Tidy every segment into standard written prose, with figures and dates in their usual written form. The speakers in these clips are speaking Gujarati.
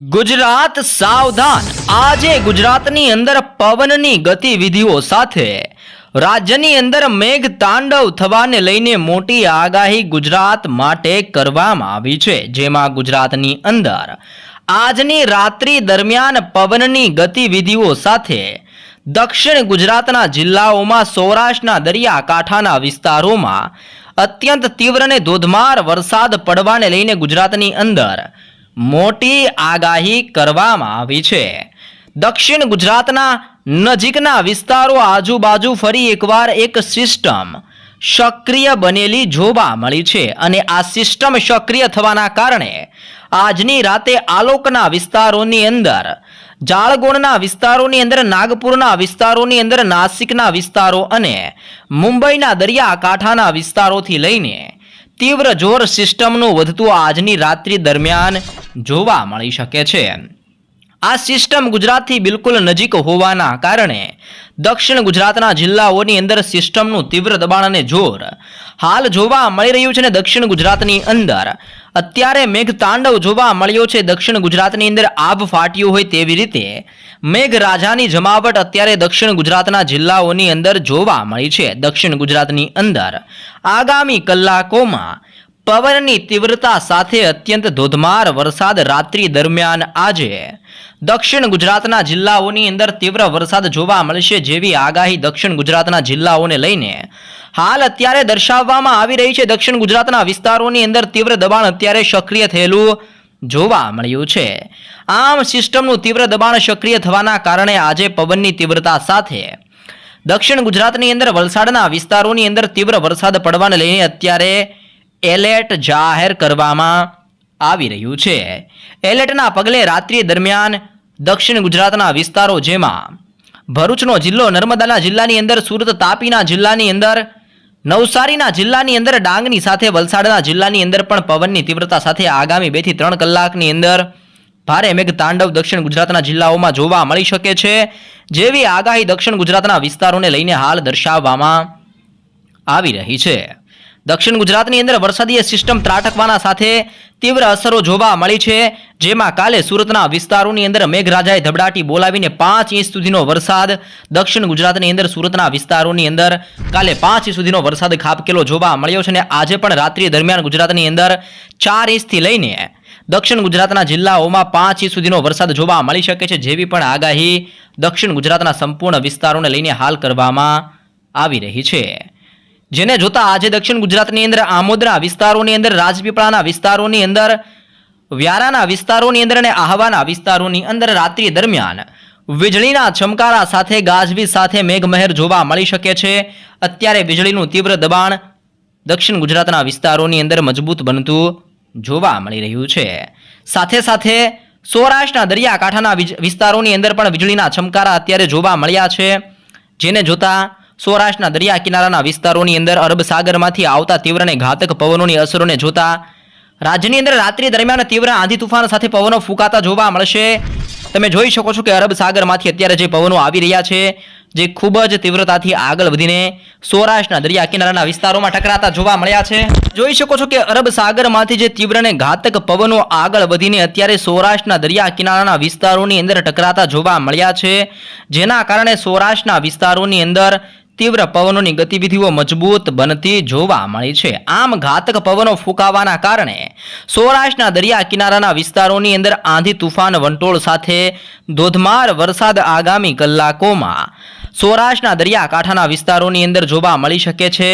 ગુજરાત સાવધાન। આજે ગુજરાતની અંદર પવનની ગતિવિધિઓ સાથે રાજ્યની અંદર મેઘ તાંડવ થવાને લઈને મોટી આગાહી ગુજરાત માટે કરવામાં આવી છે, જેમાં ગુજરાતની અંદર આજની રાત્રિ દરમિયાન પવનની ગતિવિધિઓ સાથે દક્ષિણ ગુજરાતના જિલ્લાઓમાં સૌરાષ્ટ્રના દરિયાકાંઠાના વિસ્તારોમાં અત્યંત તીવ્ર અને ધોધમાર વરસાદ પડવાને લઈને ગુજરાતની અંદર મોટી આગાહી કરવામાં આવી છે। દક્ષિણ ગુજરાતના નજીકના વિસ્તારો આજુબાજુ ફરી એકવાર એક સિસ્ટમ સક્રિય બનેલી જોવા મળી છે અને આ સિસ્ટમ સક્રિય થવાના કારણે આજની રાતે આલોકના વિસ્તારોની અંદર, જાળગોળના વિસ્તારોની અંદર, નાગપુરના વિસ્તારોની અંદર, નાસિકના વિસ્તારો અને મુંબઈના દરિયાકાંઠાના વિસ્તારોથી લઈને તીવ્ર જોર સિસ્ટમનું વધતું આજની રાત્રિ દરમિયાન જોવા મળી શકે છે। આ સિસ્ટમ ગુજરાતથી બિલકુલ નજીક હોવાના કારણે દક્ષિણ ગુજરાતના જિલ્લાઓની અંદર સિસ્ટમનું તીવ્ર દબાણ અને જોર હાલ જોવા મળી રહ્યું છે અને દક્ષિણ ગુજરાતની અંદર અત્યારે મેઘતાંડવ જોવા મળ્યો છે। દક્ષિણ ગુજરાતની અંદર આભ ફાટ્યું હોય તેવી રીતે મેઘરાજાની જમાવટ અત્યારે દક્ષિણ ગુજરાતના જિલ્લાઓની અંદર જોવા મળી છે। દક્ષિણ ગુજરાતની અંદર આગામી કલાકોમાં પવનની તીવ્રતા સાથે અત્યંત ધોધમાર વરસાદ રાત્રિ દરમિયાન આજે દક્ષિણ ગુજરાતના જિલ્લાઓની અંદર તીવ્ર વરસાદ જોવા મળશે, જેવી આગાહી દક્ષિણ ગુજરાતના જિલ્લાઓને લઈને હાલ અત્યારે દર્શાવવામાં આવી રહી છે। દક્ષિણ ગુજરાતના વિસ્તારોની અંદર તીવ્ર દબાણ અત્યારે સક્રિય થયેલું જોવા મળ્યું છે। આમ સિસ્ટમનું તીવ્ર દબાણ સક્રિય થવાના કારણે આજે પવનની તીવ્રતા સાથે દક્ષિણ ગુજરાતની અંદર વલસાડના વિસ્તારોની અંદર તીવ્ર વરસાદ પડવાને લઈને અત્યારે એલર્ટ જાહેર કરવામાં આવી રહ્યું છે। એલર્ટના પગલે રાત્રિ દરમિયાન દક્ષિણ ગુજરાતના વિસ્તારો, જેમાં ભરૂચનો જિલ્લો, નર્મદાના જિલ્લાની અંદર, સુરત તાપીના જિલ્લાની અંદર, નવસારીના જિલ્લાની અંદર, ડાંગની સાથે વલસાડના જિલ્લાની અંદર પણ પવનની તીવ્રતા સાથે આગામી 2 થી 3 કલાકની અંદર ભારે મેઘતાંડવ દક્ષિણ ગુજરાતના જિલ્લાઓમાં જોવા મળી શકે છે, જેવી આગાહી દક્ષિણ ગુજરાતના વિસ્તારોને લઈને હાલ દર્શાવવામાં આવી રહી છે। દક્ષિણ ગુજરાતની અંદર વરસાદીય સિસ્ટમ ત્રાટકવાના સાથે તીવ્ર અસરો જોવા મળી છે, જેમાં કાલે સુરતના વિસ્તારોની અંદર મેઘરાજાએ ધબડાટી બોલાવીને 5 ઇંચ સુધીનો વરસાદ દક્ષિણ ગુજરાતની અંદર, સુરતના વિસ્તારોની અંદર કાલે 5 ઇંચ સુધીનો વરસાદ ખાબકેલો જોવા મળ્યો છે અને આજે પણ રાત્રિ દરમિયાન ગુજરાતની અંદર 4 ઇંચથી લઈને દક્ષિણ ગુજરાતના જિલ્લાઓમાં 5 ઇંચ સુધીનો વરસાદ જોવા મળી શકે છે, જેવી પણ આગાહી દક્ષિણ ગુજરાતના સંપૂર્ણ વિસ્તારોને લઈને હાલ કરવામાં આવી રહી છે। જેને જોતા આજે દક્ષિણ ગુજરાતની અંદર આમોદના વિસ્તારોની અંદર, રાજપીપળાના વિસ્તારોની અંદર, વ્યારાના વિસ્તારોની અંદર અને આહવાના વિસ્તારોની અંદર રાત્રિ દરમિયાન વીજળીના ચમકારા સાથે, ગાજવીજ સાથે મેઘમહેર જોવા મળી શકે છે। અત્યારે વીજળીનું તીવ્ર દબાણ દક્ષિણ ગુજરાતના વિસ્તારોની અંદર મજબૂત બનતું જોવા મળી રહ્યું છે। સાથે સાથે સૌરાષ્ટ્રના દરિયાકાંઠાના વિસ્તારોની અંદર પણ વીજળીના ચમકારા અત્યારે જોવા મળ્યા છે, જેને જોતા સૌરાષ્ટ્રના દરિયા કિનારાના વિસ્તારોની અંદર અરબ સાગરમાંથી આવતા તીવ્ર અને ઘાતક પવનોની અસરોને જોતા રાજ્યની અંદર રાત્રિ દરમિયાન તીવ્ર આંધી તુફાન સાથે પવનો ફૂંકાતા જોવા મળશે। તમે જોઈ શકો છો કે અરબ સાગરમાંથી અત્યારે જે પવનો આવી રહ્યા છે, જે ખૂબ જ તીવ્રતાથી આગળ વધીને સૌરાષ્ટ્રના દરિયા કિનારાના વિસ્તારોમાં ટકરાતા જોવા મળ્યા છે। જોઈ શકો છો કે અરબ સાગરમાંથી જે તીવ્ર અને ઘાતક પવનો આગળ વધીને અત્યારે સૌરાષ્ટ્રના દરિયા કિનારાના વિસ્તારોની અંદર ટકરાતા જોવા મળ્યા છે, જેના કારણે સૌરાષ્ટ્રના વિસ્તારોની અંદર તીવ્ર પવનોની ગતિવિધિઓ મજબૂત બનતી જોવા મળી છે। આમ ઘાતક પવનો ફૂંકાવાના કારણે સૌરાષ્ટ્રના દરિયા કિનારાના વિસ્તારોની અંદર આંધી તુફાન વંટોળ સાથે ધોધમાર વરસાદ આગામી કલાકોમાં સૌરાષ્ટ્રના દરિયાકાંઠાના વિસ્તારોની અંદર જોવા મળી શકે છે।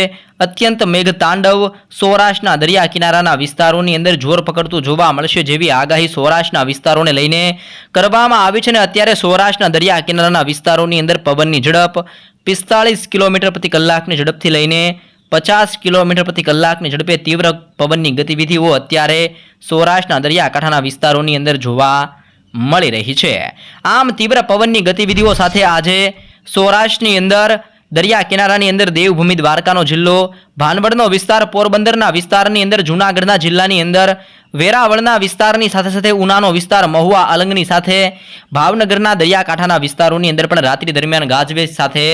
અત્યંત મેઘતાંડવ સૌરાષ્ટ્રના દરિયા કિનારાના વિસ્તારોની અંદર જોર પકડતું જોવા મળશે, જેવી આગાહી સૌરાષ્ટ્રના વિસ્તારોને લઈને કરવામાં આવી છે અને અત્યારે સૌરાષ્ટ્રના દરિયા કિનારાના વિસ્તારોની અંદર પવનની ઝડપ 45 કિલોમીટર પ્રતિ કલાકની ઝડપથી લઈને 50 કિલોમીટર પ્રતિ કલાકની ઝડપે તીવ્ર પવનની ગતિવિધિઓ અત્યારે સૌરાષ્ટ્રના દરિયાકાંઠાના વિસ્તારોની અંદર જોવા મળી રહી છે। આમ તીવ્ર પવનની ગતિવિધિઓ સાથે આજે સૌરાષ્ટ્રની અંદર દરિયા કિનારાની અંદર દેવભૂમિ દ્વારકાનો જિલ્લો, ભાનવડનો વિસ્તાર, પોરબંદરના વિસ્તારની અંદર, જૂનાગઢના જિલ્લાની અંદર, વેરાવળના વિસ્તારની સાથે સાથે ઉનાનો વિસ્તાર, મહુવા, અલંગની સાથે ભાવનગરના દરિયાકાંઠાના વિસ્તારોની અંદર પણ રાત્રિ દરમિયાન ગાજવીજ સાથે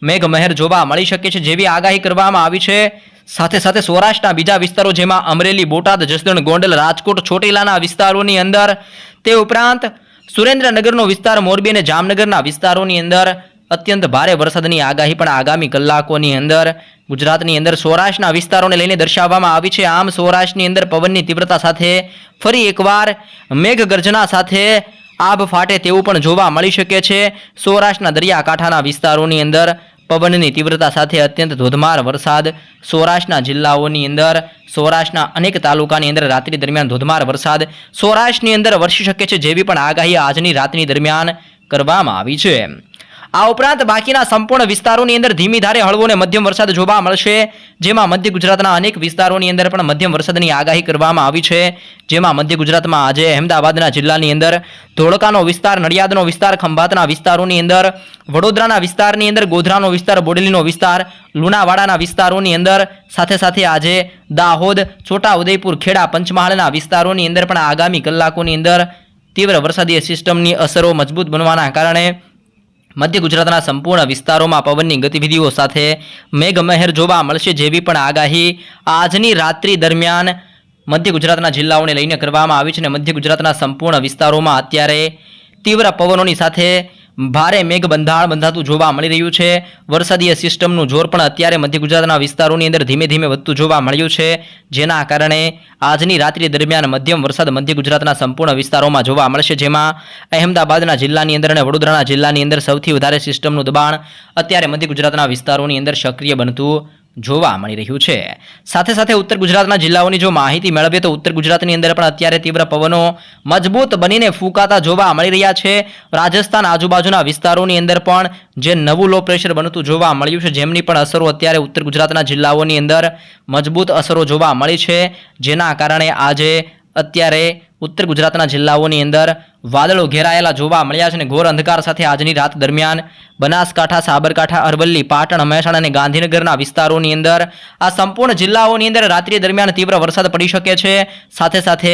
મેઘમહેર જોવા મળી શકે છે, જેવી આગાહી કરવામાં આવી છે। સાથે સાથે સૌરાષ્ટ્રના બીજા વિસ્તારો જેમાં અમરેલી, બોટાદ, જસદણ, ગોંડલ, રાજકોટ, ચોટીલાના વિસ્તારોની અંદર, તે ઉપરાંત સુરેન્દ્રનગરનો વિસ્તાર, મોરબી અને જામનગરના વિસ્તારોની અંદર અત્યંત ભારે વરસાદની આગાહી પણ આગામી કલાકોની અંદર ગુજરાતની અંદર સૌરાષ્ટ્રના વિસ્તારોને લઈને દર્શાવવામાં આવી છે. આમ સૌરાષ્ટ્રની અંદર પવનની તીવ્રતા સાથે ફરી એકવાર મેઘગર્જના સાથે આભ ફાટે તેવું પણ જોવા મળી શકે છે. સૌરાષ્ટ્રના દરિયાકાંઠાના વિસ્તારોની અંદર પવનની તીવ્રતા સાથે અત્યંત ધોધમાર વરસાદ સૌરાષ્ટ્રના જિલ્લાઓની અંદર, સૌરાષ્ટ્રના અનેક તાલુકાની અંદર રાત્રિ દરમિયાન ધોધમાર વરસાદ સૌરાષ્ટ્રની અંદર વરસી શકે છે, જેવી પણ આગાહી આજની રાતની દરમિયાન કરવામાં આવી છે. આ ઉપરાંત બાકીના સંપૂર્ણ વિસ્તારોની અંદર ધીમી ધારે હળવો અને મધ્યમ વરસાદ જોવા મળશે, જેમાં મધ્ય ગુજરાતના અનેક વિસ્તારોની અંદર પણ મધ્યમ વરસાદની આગાહી કરવામાં આવી છે. જેમાં મધ્ય ગુજરાતમાં આજે અહેમદાબાદના જિલ્લાની અંદર, ધોળકાનો વિસ્તાર, નડિયાદનો વિસ્તાર, ખંભાતના વિસ્તારોની અંદર, વડોદરાના વિસ્તારની અંદર, ગોધરાનો વિસ્તાર, બોડેલીનો વિસ્તાર, લુણાવાડાના વિસ્તારોની અંદર, સાથે સાથે આજે દાહોદ, છોટાઉદેપુર, ખેડા, પંચમહાલના વિસ્તારોની અંદર પણ આગામી કલાકોની અંદર તીવ્ર વરસાદી સિસ્ટમની અસરો મજબૂત બનવાના કારણે મધ્ય ગુજરાતના સંપૂર્ણ વિસ્તારોમાં પવનની ગતિવિધિઓ સાથે મેઘમહેર જોવા મળશે, જેવી પણ આગાહી આજની રાત્રિ દરમિયાન મધ્ય ગુજરાતના જિલ્લાઓને લઈને કરવામાં આવી છે. અને મધ્ય ગુજરાતના સંપૂર્ણ વિસ્તારોમાં અત્યારે તીવ્ર પવનોની સાથે ભારે મેઘ બંધાતું જોવા મળી રહ્યું છે. વરસાદીય સિસ્ટમનું જોર પણ અત્યારે મધ્ય ગુજરાતના વિસ્તારોની અંદર ધીમે ધીમે વધતું જોવા મળ્યું છે, જેના કારણે આજની રાત્રિ દરમિયાન મધ્યમ વરસાદ મધ્ય ગુજરાતના સંપૂર્ણ વિસ્તારોમાં જોવા મળશે, જેમાં અહેમદાબાદના જિલ્લાની અંદર અને વડોદરાના જિલ્લાની અંદર સૌથી વધારે સિસ્ટમનું દબાણ અત્યારે મધ્ય ગુજરાતના વિસ્તારોની અંદર સક્રિય બનતું જોવા મળી રહ્યું છે. સાથે સાથે ઉત્તર ગુજરાતના જિલ્લાઓની જો માહિતી મેળવીએ તો ઉત્તર ગુજરાતની અંદર પણ અત્યારે તીવ્ર પવનો મજબૂત બનીને ફૂંકાતા જોવા મળી રહ્યા છે. રાજસ્થાન આજુબાજુના વિસ્તારોની અંદર પણ જે નવું લો પ્રેશર બનતું જોવા મળ્યું છે, જેમની પણ અસરો અત્યારે ઉત્તર ગુજરાતના જિલ્લાઓની અંદર મજબૂત અસરો જોવા મળી છે, જેના કારણે આજે અત્યારે ઉત્તર ગુજરાતના જિલ્લાઓની અંદર વાદળો ઘેરાયેલા જોવા મળ્યા છે અને ઘોર અંધકાર સાથે આજની રાત દરમિયાન બનાસકાંઠા, સાબરકાંઠા, અરવલ્લી, પાટણ, મહેસાણા અને ગાંધીનગરના વિસ્તારોની અંદર આ સંપૂર્ણ જિલ્લાઓની અંદર રાત્રિ દરમિયાન તીવ્ર વરસાદ પડી શકે છે. સાથે સાથે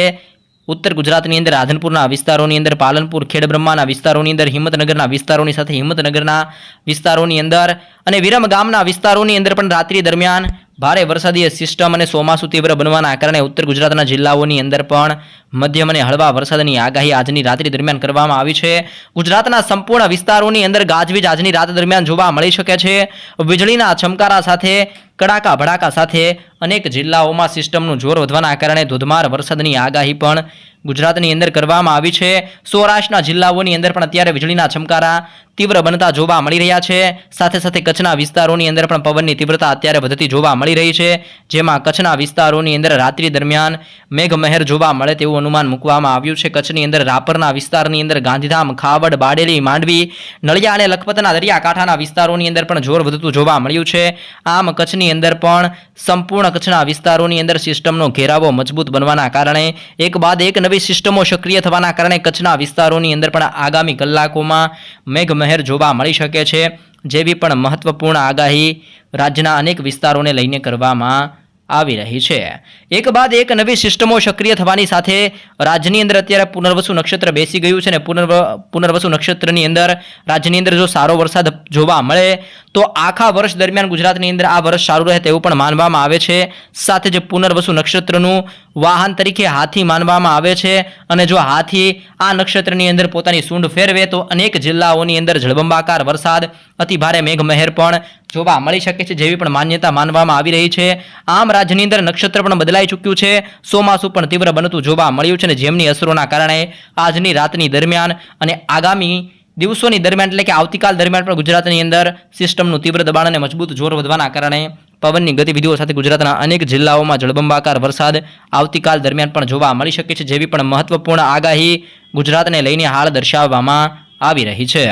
ઉત્તર ગુજરાતની અંદર રાધનપુરના વિસ્તારોની અંદર, પાલનપુર, ખેડબ્રહ્માના વિસ્તારોની અંદર, હિંમતનગરના વિસ્તારોની સાથે હિંમતનગરના વિસ્તારોની અંદર અને વિરમગામના વિસ્તારોની અંદર પણ રાત્રિ દરમિયાન ભારે વરસાદી સિસ્ટમ અને ચોમાસું તીવ્ર બનવાના કારણે ઉત્તર ગુજરાતના જિલ્લાઓની અંદર પણ મધ્યમ અને હળવા વરસાદની આગાહી આજની રાત્રિ દરમિયાન કરવામાં આવી છે. ગુજરાતના સંપૂર્ણ વિસ્તારોની અંદર ગાજવીજ આજની રાત દરમિયાન જોવા મળી શકે છે. વીજળીના ચમકારા સાથે, કડાકા ભડાકા સાથે અનેક જિલ્લાઓમાં સિસ્ટમનું જોર વધવાના કારણે ધોધમાર વરસાદની આગાહી પણ ગુજરાતની અંદર કરવામાં આવી છે. સૌરાષ્ટ્રના જિલ્લાઓની અંદર પણ અત્યારે વીજળીના ચમકારા તીવ્ર બનતા જોવા મળી રહ્યા છે. સાથે સાથે કચ્છના વિસ્તારોની અંદર પણ પવનની તીવ્રતા અત્યારે વધતી જોવા મળી રહી છે, જેમાં કચ્છના વિસ્તારોની અંદર રાત્રિ દરમિયાન મેઘમહેર જોવા મળે તેવું અનુમાન મૂકવામાં આવ્યું છે. કચ્છની અંદર રાપરના વિસ્તારની અંદર, ગાંધીધામ, ખાવડ, બારડોલી, માંડવી, નળિયા અને લખપતના દરિયાકાંઠાના વિસ્તારોની અંદર પણ જોર વધતું જોવા મળ્યું છે. આમ કચ્છની અંદર પણ સંપૂર્ણ કચ્છના વિસ્તારોની અંદર સિસ્ટમનો ઘેરાવો મજબૂત બનવાના કારણે એક બાદ એક નવી સિસ્ટમો સક્રિય થવાના કારણે કચ્છના વિસ્તારોની અંદર પણ આગામી કલાકોમાં મેઘમહેર જોવા મળી શકે છે, જેવી પણ મહત્વપૂર્ણ આગાહી રાજ્યના અનેક વિસ્તારોને લઈને કરવામાં આવી રહી છે. એક બાદ એક નવી સિસ્ટમો સક્રિય થવાની સાથે રાજ્યની અંદર અત્યારે પુનર્વસુ નક્ષત્ર બેસી ગયું છે અને પુનર્વસુ નક્ષત્રની અંદર રાજ્યની અંદર જો સારો વરસાદ જોવા મળે તો આખા વર્ષ દરમિયાન ગુજરાતની અંદર આ વર્ષ સારું રહે તેવું પણ માનવામાં આવે છે. સાથે જે પુનર્વસુ નક્ષત્રનું વાહન તરીકે હાથી માનવામાં આવે છે અને જો હાથી આ નક્ષત્રની અંદર પોતાની સૂંઢ ફેરવે તો અનેક જિલ્લાઓની અંદર જળબંબાકાર વરસાદ, અતિ ભારે મેઘમહેર પણ જોવા મળી શકે છે, જેવી પણ માન્યતા માનવામાં આવી રહી છે. આમ રાજ્યની અંદર નક્ષત્ર પણ બદલાઈ ચૂક્યું છે, ચોમાસું પણ તીવ્ર બનતું જોવા મળ્યું છે અને જેમની અસરોના કારણે આજની રાતની દરમિયાન અને આગામી દિવસોની દરમિયાન એટલે કે આવતીકાલ દરમિયાન પણ ગુજરાતની અંદર સિસ્ટમનું તીવ્ર દબાણ અને મજબૂત જોર વધવાના કારણે પવનની ગતિવિધિઓ સાથે ગુજરાતના અનેક જિલ્લાઓમાં જળબંબાકાર વરસાદ આવતીકાલ દરમિયાન પણ જોવા મળી શકે છે, જેવી પણ મહત્વપૂર્ણ આગાહી ગુજરાતને લઈને હાલ દર્શાવવામાં આવી રહી છે.